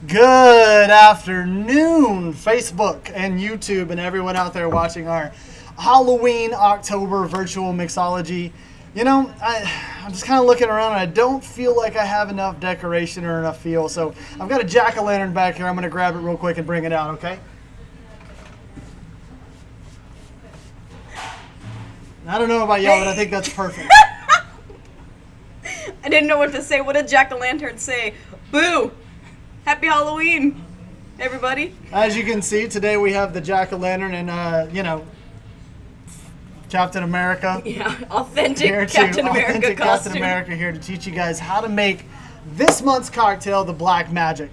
Good afternoon, Facebook and YouTube and everyone out there watching our Halloween October virtual mixology. You know, I'm just kind of looking around and I don't feel like I have enough decoration or enough feel. So I've got a jack-o'-lantern back here. I'm going to grab it real quick and bring it out, okay? I don't know about y'all, but I think that's perfect. I didn't know what to say. What did jack-o'-lantern say? Boo! Happy Halloween, everybody. As you can see, today we have the jack-o'-lantern and, Captain America. Yeah, authentic Captain America costume. Captain America here to teach you guys how to make this month's cocktail, the Black Magic.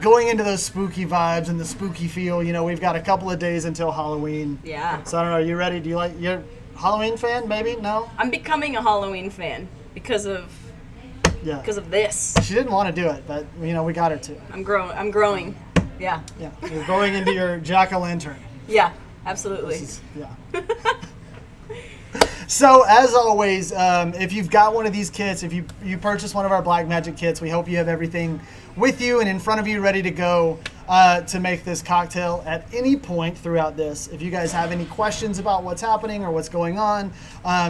Going into those spooky vibes and the spooky feel, we've got a couple of days until Halloween. Yeah. So I don't know, are you ready? You're a Halloween fan, maybe? No? I'm becoming a Halloween fan because of this. She didn't want to do it, but, we got her to. I'm growing. Yeah. Yeah, you're growing into your jack-o'-lantern. Yeah, absolutely. Yeah. So, as always, if you've got one of these kits, if you purchase one of our Black Magic kits, we hope you have everything with you and in front of you ready to go to make this cocktail at any point throughout this. If you guys have any questions about what's happening or what's going on,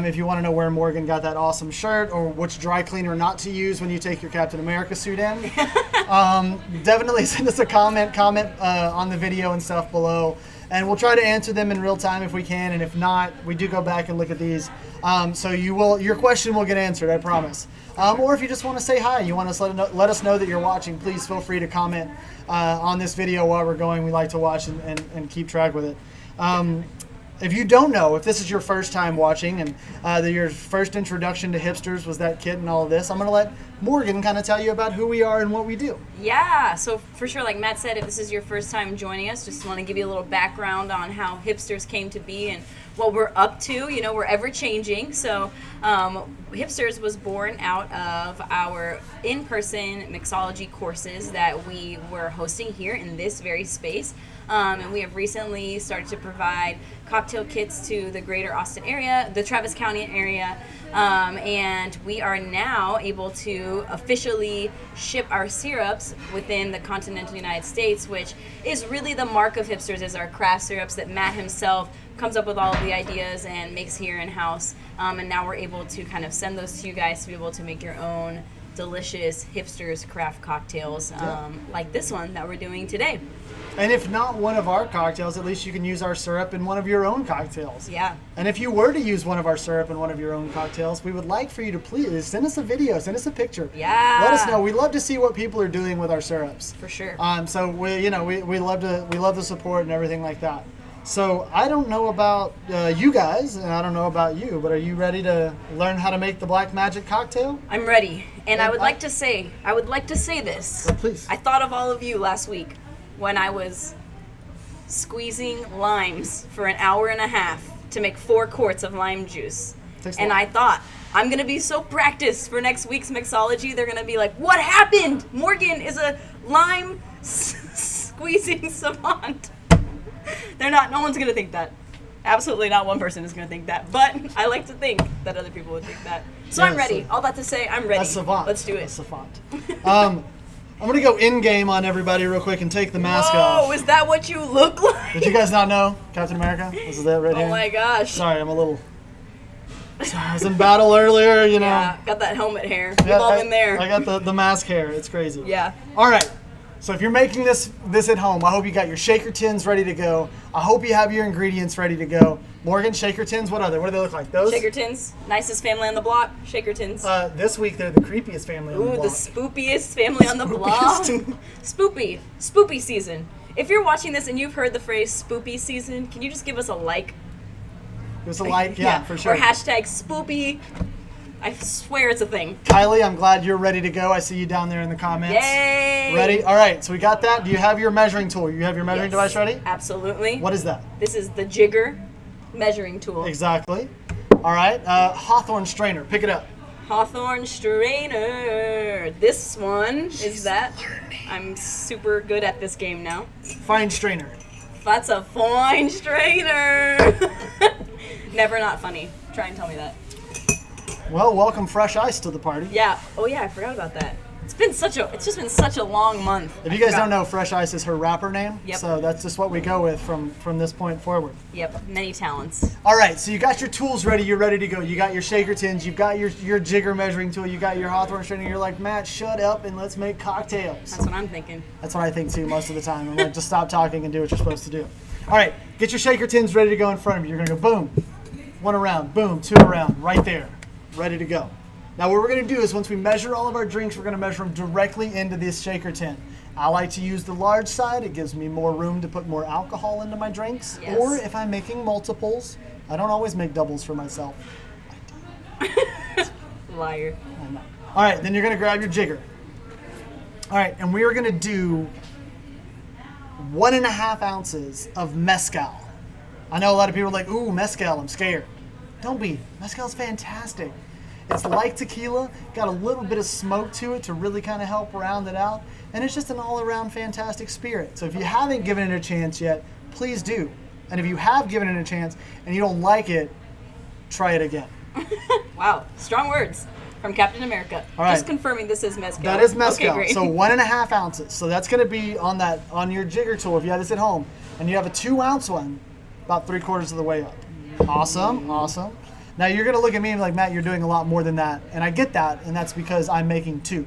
if you want to know where Morgan got that awesome shirt or which dry cleaner not to use when you take your Captain America suit in, definitely send us a comment on the video and stuff below. And we'll try to answer them in real time if we can, and if not, we do go back and look at these. So your question will get answered, I promise. Or if you just want to say hi, you want to let us know that you're watching, please feel free to comment on this video while we're going. We like to watch and keep track with it. If you don't know, if this is your first time watching and your first introduction to hipsters was that kit and all of this, I'm going to let Morgan kind of tell you about who we are and what we do. Yeah, so for sure, like Matt said, if this is your first time joining us, just want to give you a little background on how hipsters came to be and what we're up to. We're ever changing. So Hipsters was born out of our in-person mixology courses that we were hosting here in this very space. And we have recently started to provide cocktail kits to the greater Austin area, the Travis County area, and we are now able to officially ship our syrups within the continental United States, which is really the mark of Hipsters, is our craft syrups that Matt himself comes up with all of the ideas and makes here in-house. And now we're able to kind of send those to you guys to be able to make your own delicious Hipsters craft cocktails like this one that we're doing today. And if not one of our cocktails, at least you can use our syrup in one of your own cocktails. Yeah. And if you were to use one of our syrup in one of your own cocktails, we would like for you to please send us a video, send us a picture. Yeah. Let us know. We love to see what people are doing with our syrups. For sure. So we love the support and everything like that. So I don't know about you guys, and I don't know about you, but are you ready to learn how to make the Black Magic cocktail? I'm ready. And I would like to say this. Oh, please. I thought of all of you last week when I was squeezing limes for an hour and a half to make 4 quarts of lime juice. And I thought, I'm going to be so practiced for next week's mixology. They're going to be like, what happened? Morgan is a lime squeezing savant. No one's going to think that. Absolutely not one person is going to think that. But I like to think that other people would think that. So I'm ready. All that to say, I'm ready. A savant. Let's do it. A savant. I'm going to go in-game on everybody real quick and take the mask off. Oh, is that what you look like? Did you guys not know? Captain America? This is that right here. Oh my gosh. Sorry, I was in battle earlier, Yeah, got that helmet hair. We've all been there. I got the mask hair. It's crazy. Yeah. All right. So if you're making this at home, I hope you got your shaker tins ready to go. I hope you have your ingredients ready to go. Morgan, shaker tins, what do they look like? Those? Shaker tins, nicest family on the block. Shaker tins. This week they're the creepiest family on the block. Ooh, the spoopiest family on the block. Spoopy season. If you're watching this and you've heard the phrase spoopy season, can you just give us a like? Give us a like, yeah, for sure. Or hashtag spoopy. I swear it's a thing. Kylie, I'm glad you're ready to go. I see you down there in the comments. Yay! Ready? All right, so we got that. Do you have your measuring tool? You have your measuring device ready? Absolutely. What is that? This is the Jigger measuring tool. Exactly. All right, Hawthorne strainer. Pick it up. Hawthorne strainer. This one is that. I'm super good at this game now. Fine strainer. That's a fine strainer. Never not funny. Try and tell me that. Well, welcome fresh ice to the party. Yeah. Oh yeah, I forgot about that. It's just been such a long month. If you guys don't know, Fresh Ice is her rapper name. Yep. So that's just what we go with from this point forward. Yep, many talents. All right, so you got your tools ready. You're ready to go. You got your shaker tins. You've got your jigger measuring tool. You got your Hawthorne strainer. You're like, Matt, shut up and let's make cocktails. That's what I'm thinking. That's what I think too most of the time. I'm like, just stop talking and do what you're supposed to do. All right, get your shaker tins ready to go in front of you. You're gonna go boom, one around, boom, two around, right there, ready to go. Now what we're gonna do is once we measure all of our drinks, we're gonna measure them directly into this shaker tin. I like to use the large side. It gives me more room to put more alcohol into my drinks. Yes. Or if I'm making multiples, I don't always make doubles for myself. Liar. I know. All right, then you're gonna grab your jigger. All right, and we are gonna do 1.5 ounces of mezcal. I know a lot of people are like, ooh, mezcal, I'm scared. Don't be. Mezcal's fantastic. It's like tequila, got a little bit of smoke to it to really kind of help round it out, and it's just an all-around fantastic spirit. So if you haven't given it a chance yet, please do. And if you have given it a chance and you don't like it, try it again. Wow, strong words from Captain America. All right. Just confirming this is mezcal. That is mezcal. Okay, great. So 1.5 ounces. So that's going to be on your jigger tool if you have this at home, and you have a 2-ounce one, about 3/4 of the way up. Awesome, awesome. Now you're going to look at me and be like, Matt, you're doing a lot more than that, and I get that, and that's because I'm making 2.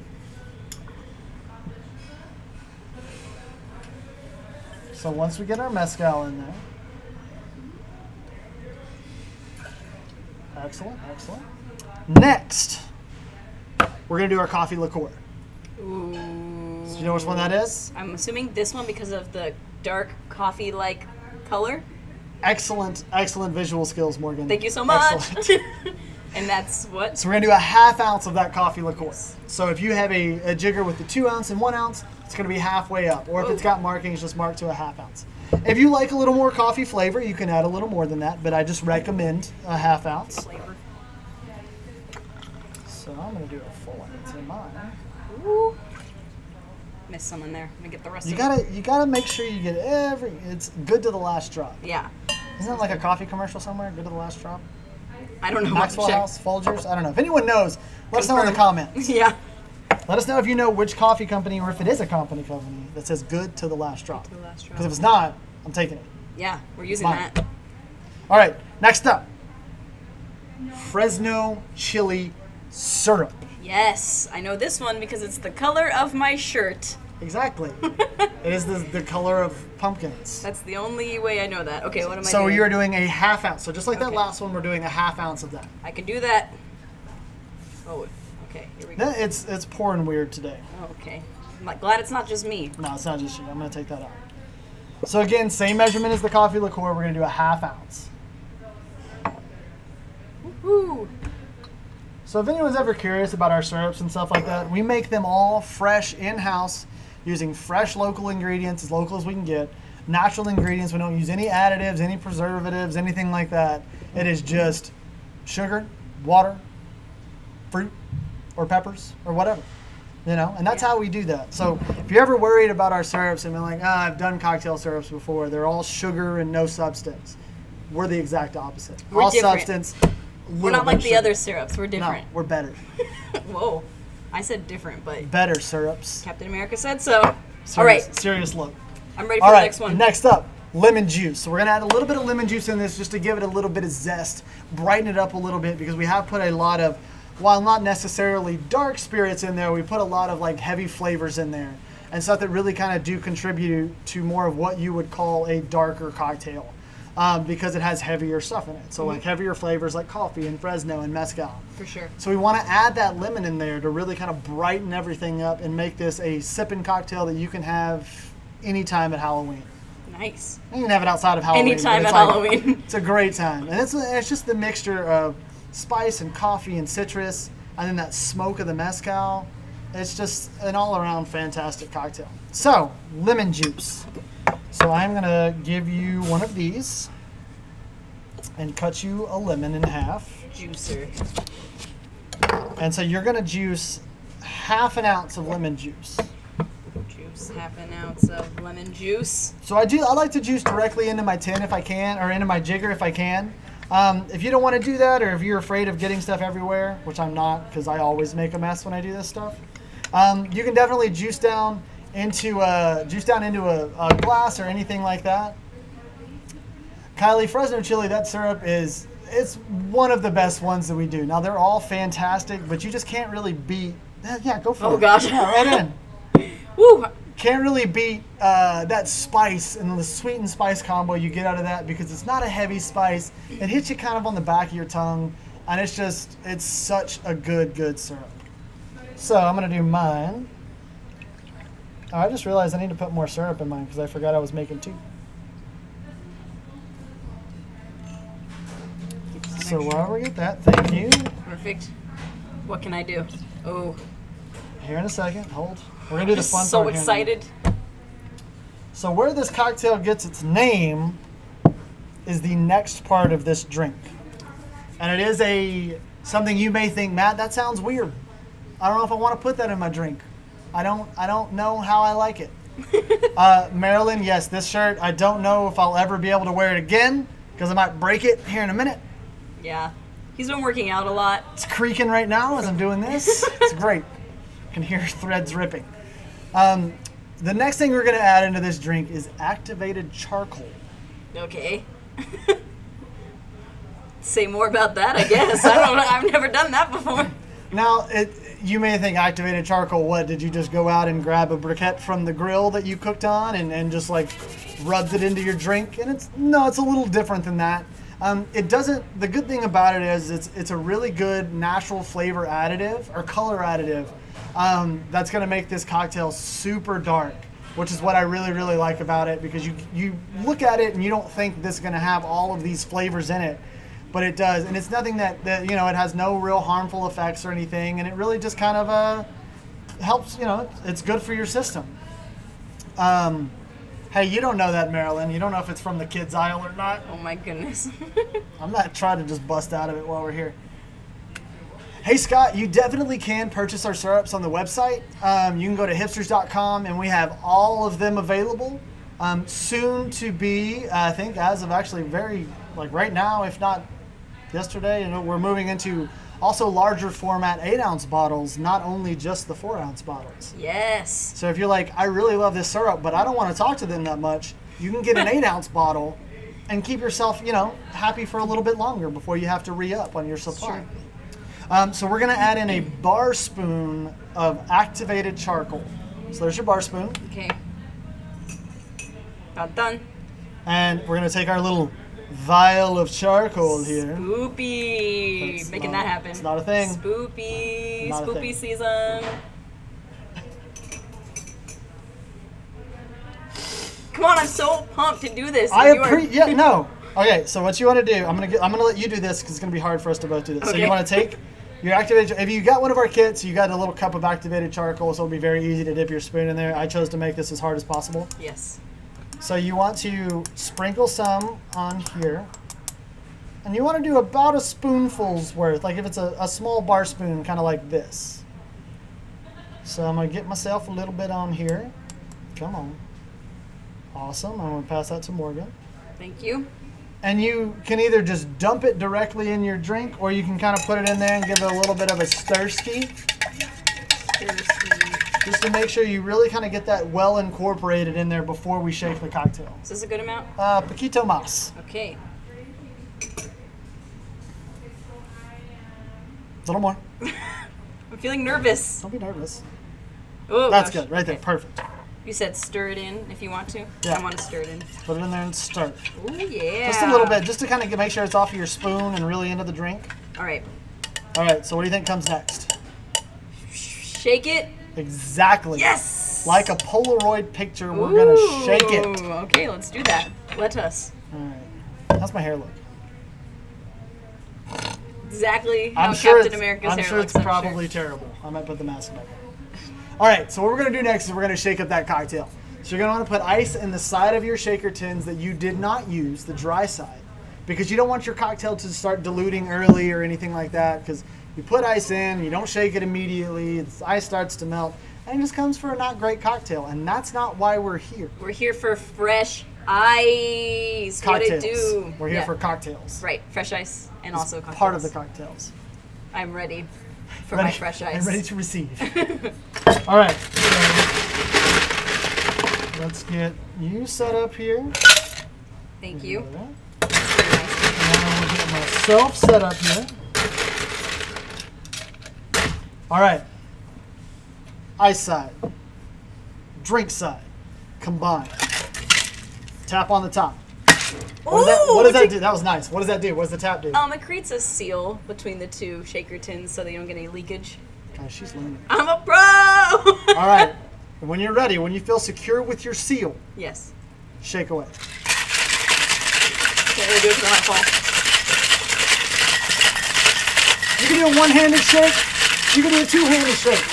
So once we get our mezcal in there, excellent, excellent. Next, we're going to do our coffee liqueur. Ooh. So you know which one that is? I'm assuming this one because of the dark coffee-like color. Excellent, excellent visual skills, Morgan. Thank you so much. Excellent. And that's what? So we're gonna do a 1/2 ounce of that coffee liqueur. So if you have a jigger with the 2 ounce and 1 ounce, it's gonna be halfway up. Or if it's got markings, just mark to a 1/2 ounce. If you like a little more coffee flavor, you can add a little more than that, but I just recommend a 1/2 ounce. Flavor. So I'm gonna do a full ounce in mine. Ooh. Missed some in there. Let me get the rest You of it. gotta make sure you get it's good to the last drop. Yeah. Isn't that like a coffee commercial somewhere? Good to the last drop? I don't know. Maxwell Check. House, Folgers? I don't know. If anyone knows, let us know in the comments. Yeah. Let us know if you know which coffee company or if it is a company that says good to the last drop. To the last drop. Because if it's not, I'm taking it. Yeah, we're using Mine. that. All right, next up, Fresno chili syrup. Yes, I know this one because it's the color of my shirt. Exactly. It is the color of pumpkins. That's the only way I know that. Okay, what am I So doing? you're doing a 1/2 ounce. So just like that Okay. last one, we're doing a 1/2 ounce of that. I can do that. Oh, okay, here we go. It's pouring weird today. Oh, okay. I'm glad it's not just me. No, it's not just you. I'm going to take that out. So again, same measurement as the coffee liqueur. We're going to do a 1/2 ounce. Woo! So if anyone's ever curious about our syrups and stuff like that, we make them all fresh in-house using fresh local ingredients, as local as we can get. Natural ingredients. We don't use any additives, any preservatives, anything like that. It is just sugar, water, fruit, or peppers, or whatever. You know, and that's how we do that. So if you're ever worried about our syrups and be like, I've done cocktail syrups before, they're all sugar and no substance. We're the exact opposite. We're all different. substance. We're not like the other syrups. We're No, different. we're better. Whoa. I said different, but Better syrups. Captain America said so. Serious, All right, Serious look. I'm ready for All the right. next one. Next up, lemon juice. So we're gonna add a little bit of lemon juice in this just to give it a little bit of zest, brighten it up a little bit because we have put a lot of, while not necessarily dark spirits in there, we put a lot of like heavy flavors in there and stuff that really kind of do contribute to more of what you would call a darker cocktail. Because it has heavier stuff in it. So like heavier flavors like coffee and Fresno and mezcal. For sure. So we want to add that lemon in there to really kind of brighten everything up and make this a sipping cocktail that you can have anytime at Halloween. Nice. You can have it outside of Halloween. Anytime but it's at like- Halloween. It's a great time. And it's just the mixture of spice and coffee and citrus and then that smoke of the mezcal. It's just an all-around fantastic cocktail. So, lemon juice. So I'm going to give you one of these and cut you a lemon in half. Juicer. And so you're going to juice 1/2 ounce of lemon juice. Juice. 1/2 ounce of lemon juice. So I like to juice directly into my tin if I can, or into my jigger if I can. If you don't want to do that, or if you're afraid of getting stuff everywhere, which I'm not, because I always make a mess when I do this stuff, You can definitely juice down into a glass or anything like that. Kylie, Fresno chili, that syrup it's one of the best ones that we do. Now they're all fantastic, but you just can't really beat. Yeah, go for it. Oh gosh. Yeah, right in. Woo! Can't really beat that spice and the sweet and spice combo you get out of that because it's not a heavy spice. It hits you kind of on the back of your tongue, and it's such a good syrup. So I'm gonna do mine. Oh, I just realized I need to put more syrup in mine because I forgot I was making 2. So while we get that, thank you. Perfect. What can I do? Oh, Here in a second, hold. We're gonna do the just fun so part here. excited. So where this cocktail gets its name is the next part of this drink. And it is something you may think, Matt, that sounds weird. I don't know if I want to put that in my drink. I don't know how I like it. Marilyn, yes, this shirt, I don't know if I'll ever be able to wear it again because I might break it here in a minute. Yeah, he's been working out a lot. It's creaking right now as I'm doing this. It's great. You can hear threads ripping. The next thing we're going to add into this drink is activated charcoal. Okay. Say more about that, I guess. I don't know. I've never done that before. Now, you may think activated charcoal, what, did you just go out and grab a briquette from the grill that you cooked on and just like rubbed it into your drink? And it's a little different than that. The good thing about it is it's a really good natural flavor additive or color additive that's going to make this cocktail super dark, which is what I really, really like about it because you look at it and you don't think this is going to have all of these flavors in it, but it does. And it's nothing that it has no real harmful effects or anything, and it really just kind of helps, it's good for your system. Hey, you don't know that, Marilyn. You don't know if it's from the kids' aisle or not. Oh my goodness. I'm not trying to just bust out of it while we're here. Hey, Scott, you definitely can purchase our syrups on the website. You can go to hipsters.com, and we have all of them available. Soon to be, I think, as of actually right now, if not yesterday, we're moving into also larger format 8-ounce bottles, not only just the 4-ounce bottles. Yes. So if you're like, I really love this syrup, but I don't want to talk to them that much, you can get an 8-ounce bottle and keep yourself, happy for a little bit longer before you have to re-up on your supply. So we're going to add in a bar spoon of activated charcoal. So there's your bar spoon. Okay. About done. And we're going to take our little vial of charcoal here. Spoopy. Making that happen. It's not a thing. Spoopy. Not a Spoopy thing. season. Come on, I'm so pumped to do this. No. Okay, so what you want to do, I'm gonna let you do this because it's gonna be hard for us to both do this. Okay. So you want to take your activated. If you got one of our kits, you got a little cup of activated charcoal, so it'll be very easy to dip your spoon in there. I chose to make this as hard as possible. Yes. So you want to sprinkle some on here, and you want to do about a spoonful's worth. Like if it's a small bar spoon, kind of like this. So I'm gonna get myself a little bit on here. Come on. Awesome. I'm gonna pass that to Morgan. Thank you. And you can either just dump it directly in your drink, or you can kind of put it in there and give it a little bit of a stir-ski, just to make sure you really kind of get that well incorporated in there before we shake the cocktail. Is this a good amount? Poquito más. Okay. A little more. I'm feeling nervous. Don't be nervous. Oh, That's gosh. good. Right there. Okay. Perfect. You said stir it in if you want to. Yeah. I want to stir it in. Put it in there and stir. Oh yeah. Just a little bit, just to kind of make sure it's off of your spoon and really into the drink. All right. All right, so what do you think comes next? Shake it. Exactly. Yes. Like a Polaroid picture, we're going to shake it. Ooh, okay, let's do that. Let us. All right. How's my hair look? Exactly how Captain America's I'm hair sure looks. it's probably terrible. I might put the mask back on. All right, so what we're going to do next is we're going to shake up that cocktail. So you're going to want to put ice in the side of your shaker tins that you did not use, the dry side, because you don't want your cocktail to start diluting early or anything like that, because you put ice in, you don't shake it immediately, the ice starts to melt, and it just comes for a not great cocktail, and that's not why we're here. We're here for fresh ice. Cocktails. What it do? We're here for cocktails. Right, fresh ice and It's also cocktails. part of the cocktails. I'm ready for my fresh ice. I'm ready to receive. All right. So let's get you set up here. Thank you. And Very nice. now we'll get myself set up here. All right. Ice side, drink side, combined. Tap on the top. What does that do? That was nice. What does that do? What does the tap do? It creates a seal between the two shaker tins so they don't get any leakage. Gosh, she's learning. I'm a pro! All right. When you're ready, when you feel secure with your seal, Yes. shake away. Can't really do it because I might fall. You can do a one-handed shake. You can do a two-handed shake.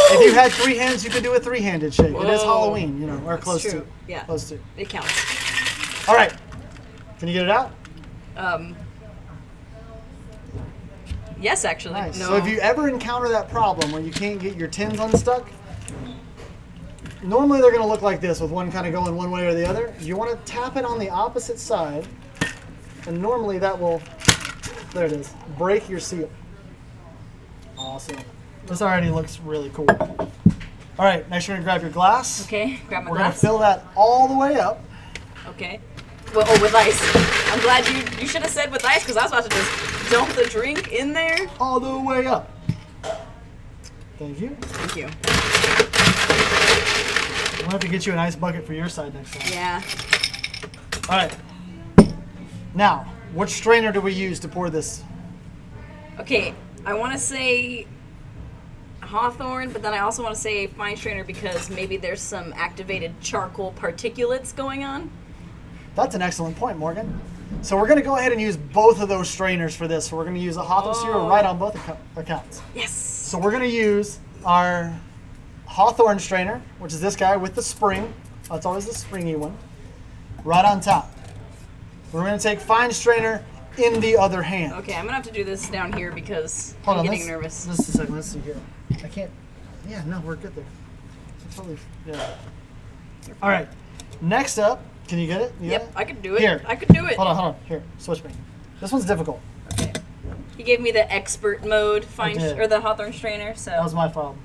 If you had three hands, you could do a three-handed shake. It is Whoa. Halloween, you know, or close true. to. Yeah. Close to. It counts. All right. Can you get it out? Yes, actually. Nice. No. So if you ever encounter that problem where you can't get your tins unstuck, normally they're going to look like this with one kind of going one way or the other. You want to tap it on the opposite side, and normally that will, there it is, break your seal. Awesome. This already looks really cool. All right, next you're going to grab your glass. Okay, grab my We're going to glass. fill that all the way up. Okay. Well, with ice. I'm glad you should have said with ice because I was about to just dump the drink in there. All the way up. Thank you. Thank you. We'll have to get you an ice bucket for your side next time. Yeah. All right. Now, which strainer do we use to pour this? Okay, I want to say Hawthorne, but then I also want to say fine strainer because maybe there's some activated charcoal particulates going on. That's an excellent point, Morgan. So we're going to go ahead and use both of those strainers for this. So we're going to use a Hawthorne Zero right on both accounts. Yes. So we're going to use our Hawthorne strainer, which is this guy with the spring. That's always the springy one. Right on top. We're going to take fine strainer in the other hand. Okay, I'm gonna have to do this down here because Hold I'm on, getting nervous. Just a second. Let's see here. I can't. Yeah, no, we're good there. Totally. Yeah. All right. Next up, can you get it? You got Yep, it? I could do it. Here. I could do it. Hold on. Here, switch me. This one's difficult. He gave me the expert mode fine did. or the Hawthorne strainer, so That was my problem.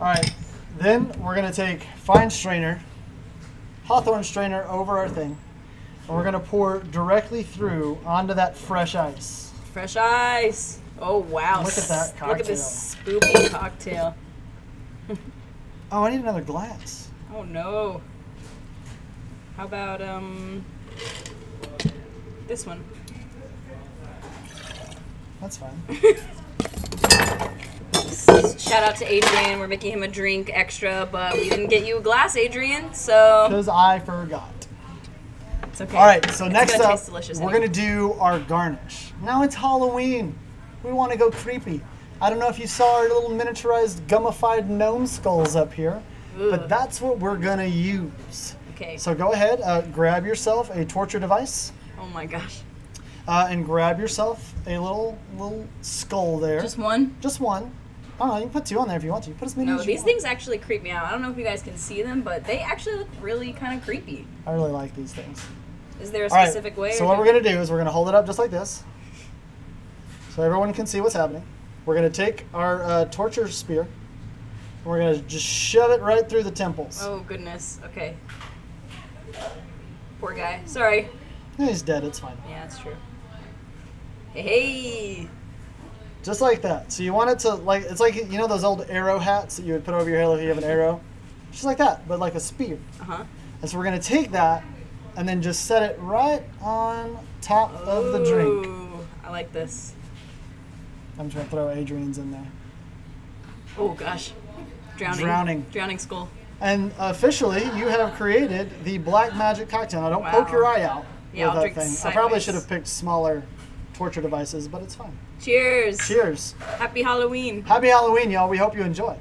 All right. Then we're gonna take fine strainer, Hawthorne strainer over our thing, and we're gonna pour directly through onto that fresh ice. fresh ice. Oh wow! Look at that Look at cocktail. this spooky cocktail. Oh, I need another glass. Oh no. How about this one? That's fine. Shout out to Adrian. We're making him a drink extra, but we didn't get you a glass, Adrian. So Because I forgot. it's okay. All right, so It's next gonna up, taste delicious we're anyway. going to do our garnish. Now it's Halloween. We want to go creepy. I don't know if you saw our little miniaturized gummified gnome skulls up here, but Ugh. that's what we're going to use. Okay. So go ahead, grab yourself a torture device, Oh my gosh. and grab yourself a little skull there. Just one? Just one. Oh, you can put two on there if you want to. Put as many No, as you these want. things actually creep me out. I don't know if you guys can see them, but they actually look really kind of creepy. I really like these things. Is there a All right, specific way? so or what do- we're going to do is we're going to hold it up just like this, so everyone can see what's happening. We're going to take our torture spear, and we're going to just shove it right through the temples. Oh goodness. Okay. Poor guy. Sorry. He's dead, it's fine. Yeah, that's true. Hey. Just like that. So you want it to, like, it's like, you know those old arrow hats that you would put over your head if you have an arrow? Just like that, but like a spear. Uh huh. And so we're going to take that and then just set it right on top of the drink. Ooh, I like this. I'm just going to throw Adrian's in there. Oh gosh. Drowning. Drowning skull. And officially, you have created the Black Magic Cocktail. Now, don't poke Wow. your eye out Yeah, with I'll that drink thing. I probably sideways. should have picked smaller torture devices, but it's fine. Cheers. Cheers. Happy Halloween. Happy Halloween, y'all. We hope you enjoy.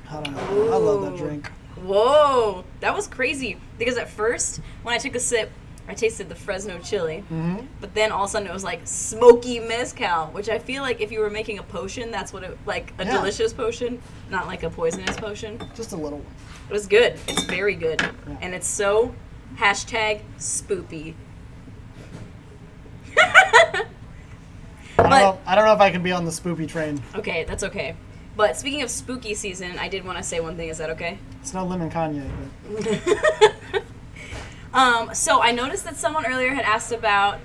I don't know. I love that Ooh. drink. Whoa, that was crazy. Because at first, when I took a sip, I tasted the Fresno chili, but then all of a sudden it was like smoky mezcal, which I feel like if you were making a potion, that's what it like a Yeah. delicious potion, not like a poisonous potion. Just a little one. It was good. It's very good, Yeah. and it's so #spoopy. I don't know if I can be on the spoopy train. Okay, that's okay. But speaking of spooky season, I did want to say one thing. Is that okay? It's no lemon Kanye. So I noticed that someone earlier had asked about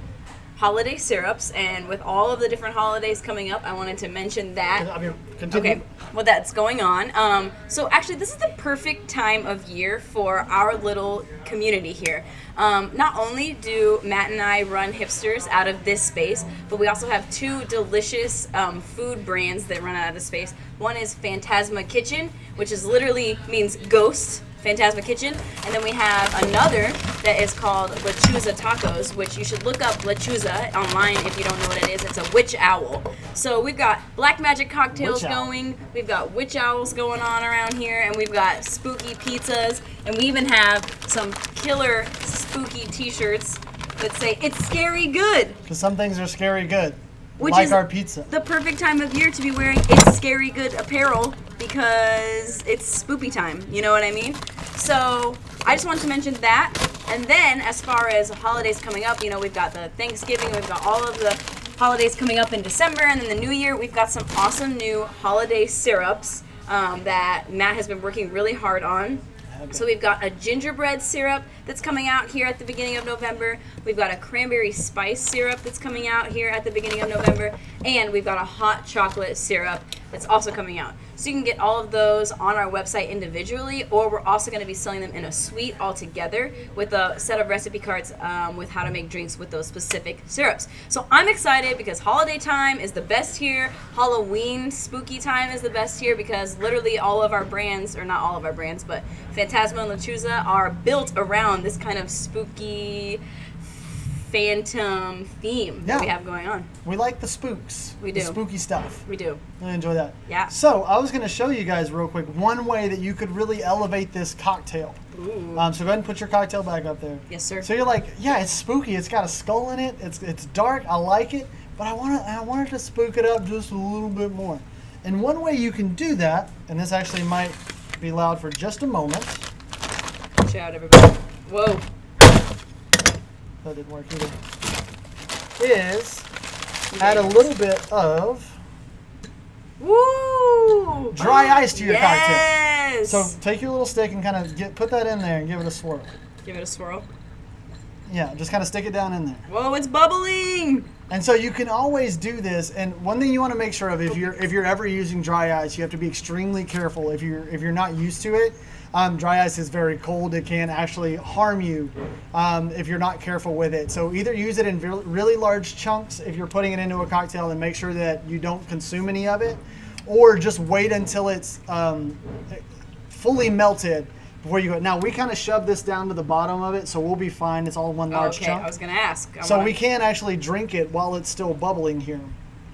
holiday syrups, and with all of the different holidays coming up, I wanted to mention that. I mean, continue. Okay, well, that's going on. So actually, this is the perfect time of year for our little community here. Not only do Matt and I run Hipsters out of this space, but we also have two delicious food brands that run out of this space. One is Phantasma Kitchen, which is literally means ghost. Phantasma Kitchen, and then we have another that is called Lechuza Tacos, which you should look up Lechuza online if you don't know what it is. It's a witch owl. So we've got black magic cocktails going, we've got witch owls going on around here, and we've got spooky pizzas, and we even have some killer spooky t-shirts that say "It's scary good." Because some things are scary good. Which like is our pizza. the perfect time of year to be wearing It's Scary Good apparel because it's spoopy time. You know what I mean? So I just wanted to mention that. And then as far as holidays coming up, we've got the Thanksgiving, we've got all of the holidays coming up in December, and then the New Year, we've got some awesome new holiday syrups that Matt has been working really hard on. So we've got a gingerbread syrup that's coming out here at the beginning of November. We've got a cranberry spice syrup that's coming out here at the beginning of November. And we've got a hot chocolate syrup that's also coming out. So you can get all of those on our website individually, or we're also going to be selling them in a suite all together with a set of recipe cards with how to make drinks with those specific syrups. So I'm excited because holiday time is the best here. Halloween spooky time is the best here because literally all of our brands, or not all of our brands, but Phantasma and Lechuza are built around this kind of spooky phantom theme that we have going on. We like the spooks. We do. The spooky stuff. We do. I enjoy that. Yeah. So I was going to show you guys real quick one way that you could really elevate this cocktail. Ooh. So go ahead and put your cocktail bag up there. Yes, sir. So you're like, yeah, it's spooky. It's got a skull in it. It's dark. I like it, but I wanted to spook it up just a little bit more. And one way you can do that, and this actually might be loud for just a moment. Watch out, everybody. Whoa. That didn't work either. Is add a little bit of Woo! dry ice to your cocktail. Yes! So take your little stick and kind of put that in there and give it a swirl. Give it a swirl. Yeah, just kind of stick it down in there. Whoa, it's bubbling! And so you can always do this. And one thing you want to make sure of, if you're ever using dry ice, you have to be extremely careful. If you're not used to it, dry ice is very cold. It can actually harm you if you're not careful with it. So either use it in really large chunks if you're putting it into a cocktail and make sure that you don't consume any of it, or just wait until it's fully melted before you go. Now we kind of shove this down to the bottom of it, so we'll be fine. It's all one large chunk. Okay, I was gonna ask. We can actually drink it while it's still bubbling here.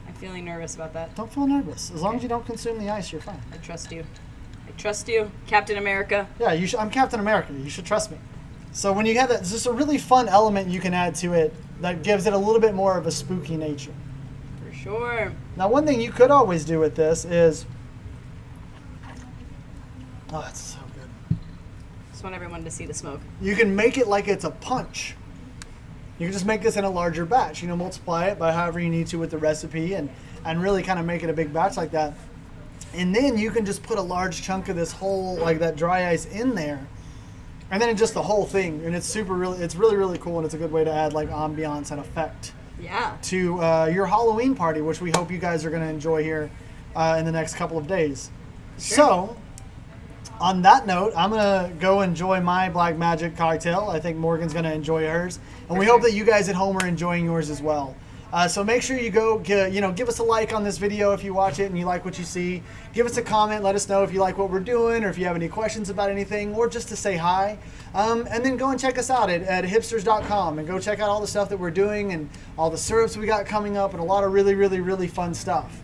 I'm feeling nervous about that. Don't feel nervous. As long as you don't consume the ice, you're fine. I trust you. I trust you, Captain America. Yeah, I'm Captain America. You should trust me. So when you have that, it's just a really fun element you can add to it that gives it a little bit more of a spooky nature. For sure. Now, one thing you could always do with this is, oh, that's so good. Just want everyone to see the smoke. You can make it like it's a punch. You can just make this in a larger batch. Multiply it by however you need to with the recipe, and really kind of make it a big batch like that. And then you can just put a large chunk of this whole, like that dry ice in there. And then just the whole thing. And it's really cool, and it's a good way to add like ambiance and effect to your Halloween party, which we hope you guys are going to enjoy here in the next couple of days. Sure. So, on that note, I'm going to go enjoy my Black Magic cocktail. I think Morgan's going to enjoy hers. And we hope that you guys at home are enjoying yours as well. So make sure you go, give us a like on this video if you watch it and you like what you see. Give us a comment. Let us know if you like what we're doing, or if you have any questions about anything, or just to say hi. And then go and check us out at hipsters.com and go check out all the stuff that we're doing and all the syrups we got coming up and a lot of really fun stuff.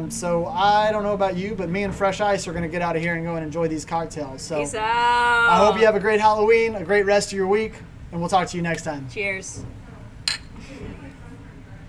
So I don't know about you, but me and Fresh Ice are going to get out of here and go and enjoy these cocktails. So peace out. I hope you have a great Halloween, a great rest of your week, and we'll talk to you next time. Cheers.